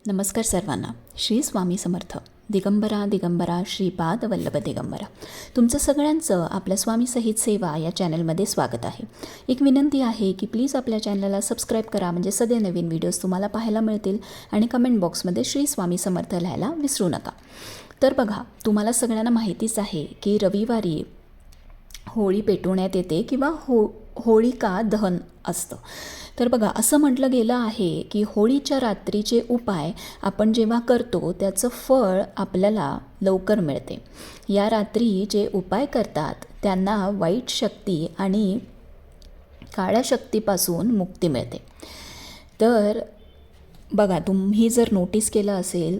नमस्कार सर्वांना. श्री स्वामी समर्थ. दिगंबरा दिगंबरा श्रीपाद वल्लभ दिगंबरा. तुमचं सगळ्यांचं आपल्या स्वामी सहित सेवा या चॅनलमध्ये स्वागत आहे. एक विनंती आहे की प्लीज आपल्या चॅनलला सबस्क्राईब करा, म्हणजे सध्या नवीन व्हिडिओज तुम्हाला पाहायला मिळतील. आणि कमेंट बॉक्समध्ये श्री स्वामी समर्थ लिहायला विसरू नका. तर बघा, तुम्हाला सगळ्यांना माहितीच आहे की रविवारी होळी पेटवण्यात येते किंवा होळिका दहन असतं. तर बघा, असं म्हटलं गेलं आहे की होळीच्या रात्रीचे उपाय आपण जेव्हा करतो त्याचं फळ आपल्याला लवकर मिळते. या रात्री जे उपाय करतात त्यांना वाईट शक्ती आणि काळ्या शक्तीपासून मुक्ती मिळते. तर बघा, तुम्ही जर नोटीस केलं असेल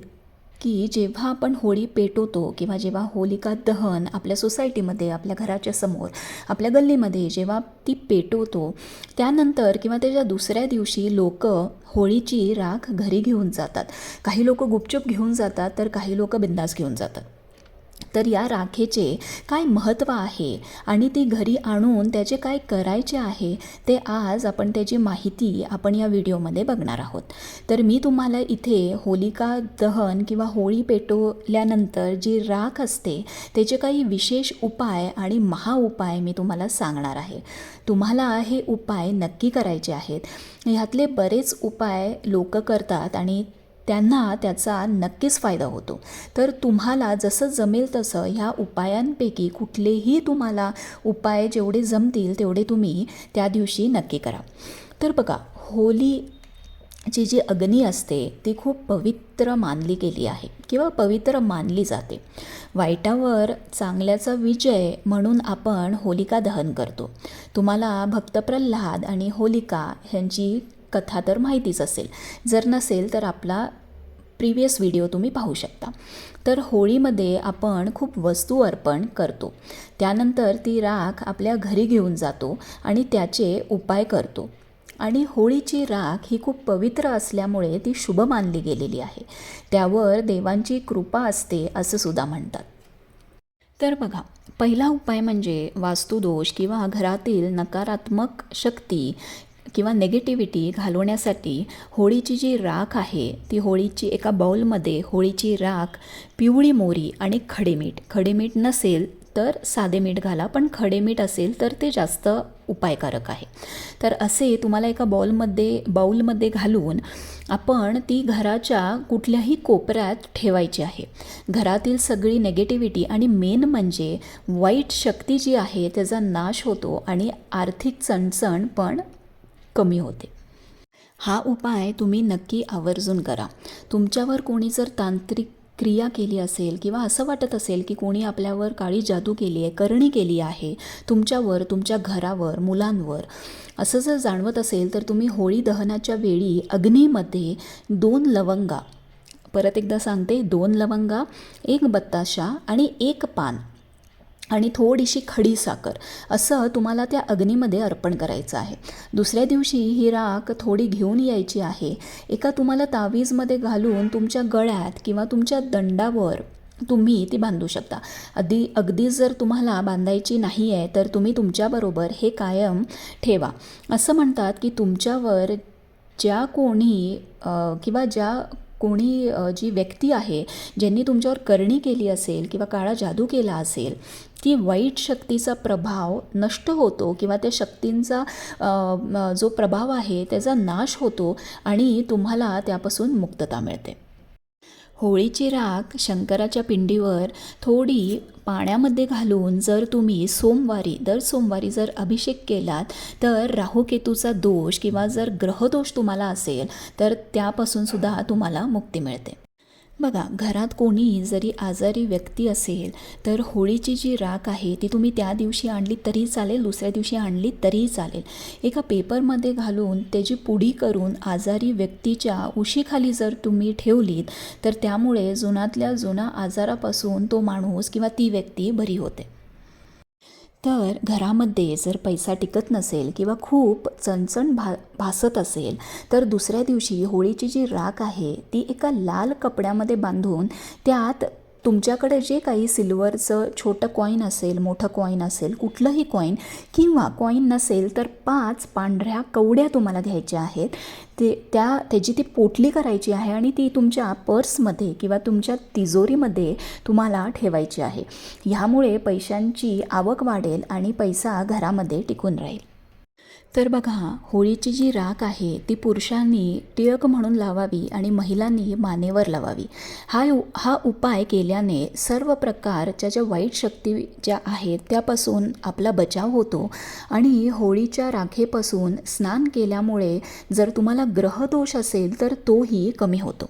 की जेव्हा आपण होळी पेटवतो किंवा जेव्हा होलिका दहन आपल्या सोसायटीमध्ये, आपल्या घराच्या समोर, आपल्या गल्लीमध्ये जेव्हा ती पेटवतो, त्यानंतर किंवा त्याच्या दुसऱ्या दिवशी लोक होळीची राख घरी घेऊन जातात. काही लोक गुपचूप घेऊन जातात, तर काही लोक बिंदास घेऊन जातात. तर या राखेचे काय महत्त्व आहे आणि ती घरी आणून त्याचे काय करायचे आहे ते आज आपण त्याची माहिती आपण या व्हिडिओमध्ये बघणार आहोत. तर मी तुम्हाला इथे होलिका दहन किंवा होळी पेटवल्यानंतर जी राख असते त्याचे काही विशेष उपाय आणि महाउपाय मी तुम्हाला सांगणार आहे. तुम्हाला हे उपाय नक्की करायचे आहेत. ह्यातले बरेच उपाय लोक करतात आणि त्यांना त्याचा नक्कीच फायदा होतो. तर तुम्हाला जसं जमेल तसं ह्या उपायांपैकी कुठलेही तुम्हाला उपाय जेवढे जमतील तेवढे तुम्ही त्या दिवशी नक्की करा. तर बघा, होलीची जी अग्नी असते ती खूप पवित्र मानली गेली आहे किंवा पवित्र मानली जाते. वाईटावर चांगल्याचा विजय म्हणून आपण होलिका दहन करतो. तुम्हाला भक्त प्रल्हाद आणि होलिका ह्यांची कथा तर माहितीच असेल. जर नसेल तर आपला प्रिव्हियस व्हिडिओ तुम्ही पाहू शकता. तर होळीमध्ये आपण खूप वस्तू अर्पण करतो. त्यानंतर ती राख आपल्या घरी घेऊन जातो आणि त्याचे उपाय करतो. आणि होळीची राख ही खूप पवित्र असल्यामुळे ती शुभ मानली गेलेली आहे. त्यावर देवांची कृपा असते असं सुद्धा म्हणतात. तर बघा, पहिला उपाय म्हणजे वास्तुदोष किंवा घरातील नकारात्मक शक्ती किंवा नेगेटिव्हिटी घालवण्यासाठी होळीची जी राख आहे ती होळीची एका बाउलमध्ये होळीची राख, पिवळी मोहरी आणि खडेमीठ नसेल तर साधे मीठ घाला, पण खडेमीठ असेल तर ते जास्त उपायकारक आहे. तर असे तुम्हाला एका बाउलमध्ये घालून आपण ती घराच्या कुठल्याही कोपऱ्यात ठेवायची आहे. घरातील सगळी नेगेटिव्हिटी आणि मेन म्हणजे वाईट शक्ती जी आहे त्याचा नाश होतो आणि आर्थिक चणचण पण कमी होते. हा उपाय तुम्ही नक्की आवर्जून करा. तुमच्यावर कोणी जर तांत्रिक क्रिया केली असेल किंवा असं वाटत असेल की कोणी आपल्यावर काळी जादू केली आहे, करणी केली आहे तुमच्यावर, तुमच्या घरावर, मुलांवर, असं जर जाणवत असेल तर तुम्ही होळी दहनाच्या वेळी अग्नीमध्ये 2 लवंगा, परत एकदा सांगते, 2 लवंगा, 1 बत्ताशा आणि 1 पान आणि थोडीशी खडी साखर असं तुम्हाला त्या अग्नीमध्ये अर्पण करायचं आहे. दुसऱ्या दिवशी ही राख थोडी घेऊन यायची आहे. एका तुम्हाला तावीजमध्ये घालून तुमच्या गळ्यात किंवा तुमच्या दंडावर तुम्ही ती बांधू शकता. अगदी जर तुम्हाला बांधायची नाही आहे तर तुम्ही तुमच्याबरोबर हे कायम ठेवा. असं म्हणतात की तुमच्यावर ज्या कोणी किंवा जी व्यक्ती आहे ज्यांनी तुमच्यावर करणी केली असेल किंवा काळा जादू केला असेल, ती वाईट शक्तीचा प्रभाव नष्ट होतो किंवा त्या शक्तींचा जो प्रभाव आहे त्याचा नाश होतो आणि तुम्हाला त्यापासून मुक्तता मिळते. होळीची राख शंकराच्या पिंडीवर थोडी पाण्यामध्ये घालून जर तुम्ही दर सोमवारी जर अभिषेक केलात तर राहुकेतूचा दोष किंवा जर ग्रहदोष तुम्हाला असेल तर त्यापासून सुद्धा तुम्हाला मुक्ती मिळते. बघा, घरात कोणी जरी आजारी व्यक्ती असेल तर होळीची जी राख आहे ती तुम्ही त्या दिवशी आणली तरी चालेल, दुसऱ्या दिवशी आणली तरीही चालेल. एका पेपरमध्ये घालून त्याची पुडी करून आजारी व्यक्तीच्या उशीखाली जर तुम्ही ठेवलीत तर त्यामुळे जुनातल्या जुना आजारापासून तो माणूस किंवा ती व्यक्ती बरी होते. तर घरामध्ये जर पैसा टिकत नसेल किंवा खूप चणचण भासत असेल तर दुसऱ्या दिवशी होळीची जी राख आहे ती एका लाल कपड्यामध्ये बांधून त्यात तुमच्याकडे जे काही सिल्वरचं छोटं कॉईन असेल, मोठं कॉईन असेल, कुठलंही कॉईन किंवा कॉईन नसेल तर 5 पांढऱ्या कवड्या तुम्हाला घ्यायच्या आहेत. त्याची ती पोटली करायची आहे आणि ती तुमच्या पर्समध्ये किंवा तुमच्या तिजोरीमध्ये तुम्हाला ठेवायची आहे. ह्यामुळे पैशांची आवक वाढेल आणि पैसा घरामध्ये टिकून राहील. तर बघा, होळीची जी राख आहे ती पुरुषांनी टिळक म्हणून लावावी आणि महिलांनी मानेवर लावावी. हा उपाय केल्याने सर्व प्रकारच्या ज्या वाईट शक्ती ज्या आहेत त्यापासून आपला बचाव होतो आणि होळीच्या राखेपासून स्नान केल्यामुळे जर तुम्हाला ग्रहदोष असेल तर तोही कमी होतो.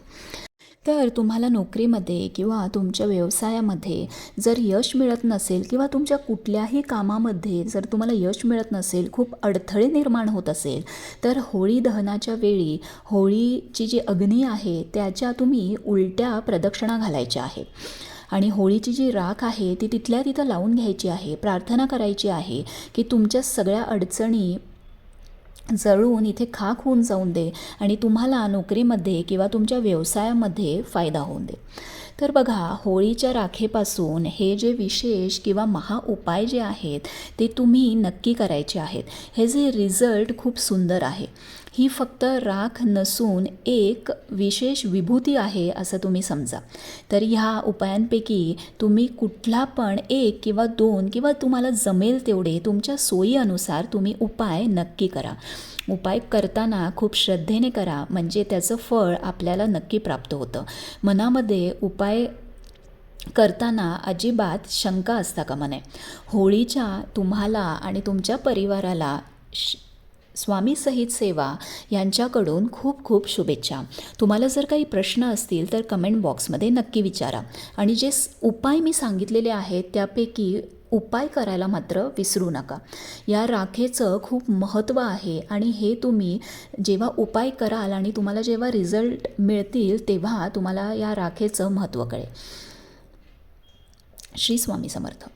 तर तुम्हाला नोकरीमध्ये किंवा तुमच्या व्यवसायामध्ये जर यश मिळत नसेल किंवा तुमच्या कुठल्याही कामामध्ये जर तुम्हाला यश मिळत नसेल, खूप अडथळे निर्माण होत असेल, तर होळी दहनाच्या वेळी होळीची जी अग्नी आहे त्याच्या तुम्ही उलट्या प्रदक्षिणा घालायच्या आहेत आणि होळीची जी राख आहे ती तिथल्या तिथं लावून घ्यायची आहे. प्रार्थना करायची आहे की तुमच्या सगळ्या अडचणी जळून इथे खाक होऊन जाऊन दे आणि तुम्हाला नोकरीमध्ये किंवा तुमच्या व्यवसायामध्ये फायदा होऊन दे. तर बघा, होळीच्या राखेपासून हे जे विशेष किंवा महाउपाय जे आहेत ते तुम्ही नक्की करायचे आहेत. हे जे रिझल्ट खूप सुंदर आहे. ही फक्त राख नसून एक विशेष विभूती आहे असं तुम्ही समजा. तर ह्या उपायांपैकी तुम्ही कुठला पण 1 किंवा 2 किंवा तुम्हाला जमेल तेवढे तुमच्या सोयीनुसार तुम्ही उपाय नक्की करा. उपाय करताना खूप श्रद्धेने करा, म्हणजे त्याचं फळ आपल्याला नक्की प्राप्त होतं. मनामध्ये उपाय करताना अजिबात शंका असता कामा नये. होळीच्या तुम्हाला आणि तुमच्या परिवाराला स्वामी सहित सेवा यांच्याकडून खूप खूप शुभेच्छा. तुम्हाला जर काही प्रश्न असतील तर कमेंट बॉक्समध्ये नक्की विचारा आणि जे उपाय मी सांगितलेले आहेत त्यापैकी उपाय करायला मात्र विसरू नका. या राखेचं खूप महत्त्व आहे आणि हे तुम्ही जेव्हा उपाय कराल आणि तुम्हाला जेव्हा रिझल्ट मिळतील तेव्हा तुम्हाला या राखेचं महत्त्व कळेल. श्री स्वामी समर्थ.